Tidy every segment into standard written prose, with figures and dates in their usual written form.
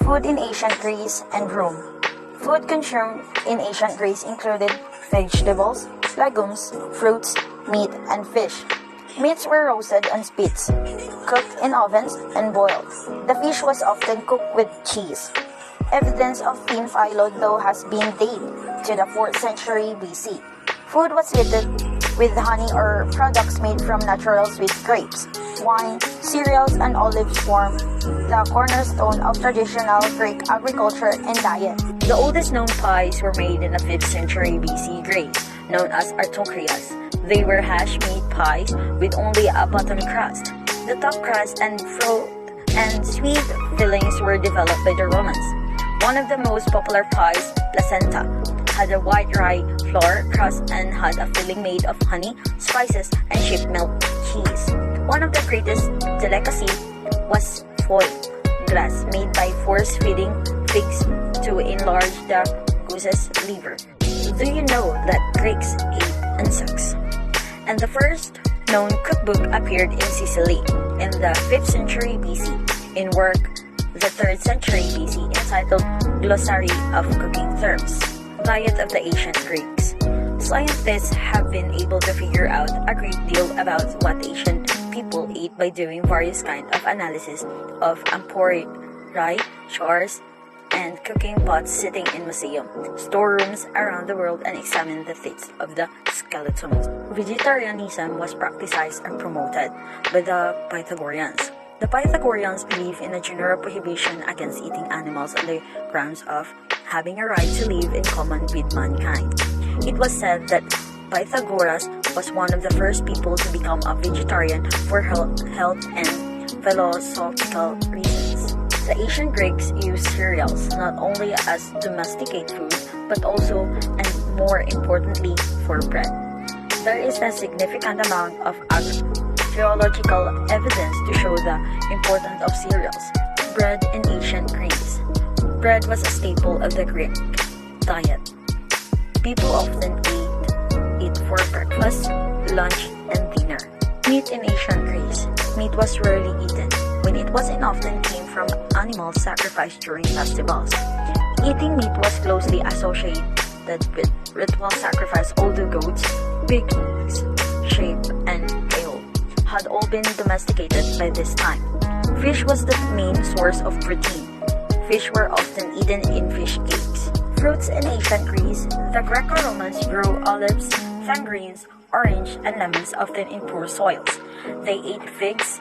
Food in ancient Greece and Rome. Food consumed in ancient Greece included vegetables, legumes, fruits, meat, and fish. Meats were roasted on spits, cooked in ovens, and boiled. The fish was often cooked with cheese. Evidence of thin phyllo dough has been dated to the 4th century BC. Food was sweetened with honey or products made from natural sweet grapes. Wine, cereals, and olives form the cornerstone of traditional Greek agriculture and diet. The oldest known pies were made in the 5th century BC Greece, known as artokrias. They were hash meat pies with only a bottom crust. The top crust and fruit and sweet fillings were developed by the Romans. One of the most popular pies, placenta, had a white rye flour crust and had a filling made of honey, spices, and sheep milk cheese. One of the greatest delicacy was foie gras, made by force-feeding pigs to enlarge the goose's liver. Do you know that Greeks ate insects? And the first known cookbook appeared in Sicily in the 5th century BC in work the 3rd century BC entitled Glossary of Cooking Terms. Diet of the Ancient Greeks. Scientists have been able to figure out a great deal about what ancient people ate by doing various kinds of analysis of amphorae, jars, and cooking pots sitting in museum storerooms around the world and examine the teeth of the skeletons. Vegetarianism was practiced and promoted by the Pythagoreans. The Pythagoreans believed in a general prohibition against eating animals on the grounds of having a right to live in common with mankind. It was said that Pythagoras was one of the first people to become a vegetarian for health and philosophical reasons. The ancient Greeks used cereals not only as domesticated food, but also, and more importantly, for bread. There is a significant amount of archaeological evidence to show the importance of cereals. Bread in ancient Greece. Bread was a staple of the Greek diet. People often ate it for breakfast, lunch, and dinner. Meat in ancient Greece. Meat was rarely eaten. When it was, it often came from animals sacrificed during festivals. Eating meat was closely associated with ritual sacrifice, although goats, pigs, sheep, and quail had all been domesticated by this time. Fish was the main source of protein. Fish were often eaten in fish cakes. Fruits in ancient Greece. The Greco-Romans grew olives, tangerines, orange, and lemons often in poor soils. They ate figs,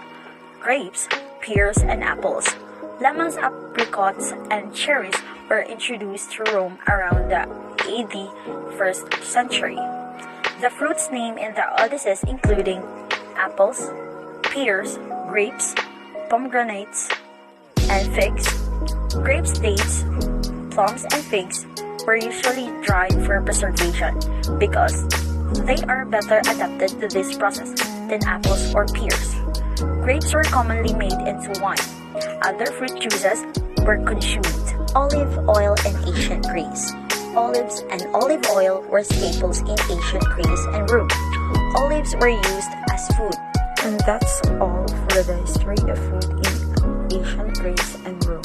grapes, pears, and apples. Lemons, apricots, and cherries were introduced to Rome around the AD 1st century. The fruits named in the Odysseus including apples, pears, grapes, pomegranates, and figs. Grapes, dates, plums, and figs were usually dried for preservation because they are better adapted to this process than apples or pears. Grapes were commonly made into wine. Other fruit juices were consumed. Olive oil in ancient Greece. Olives and olive oil were staples in ancient Greece and Rome. Olives were used as food. And that's all for the history of food in ancient Greece and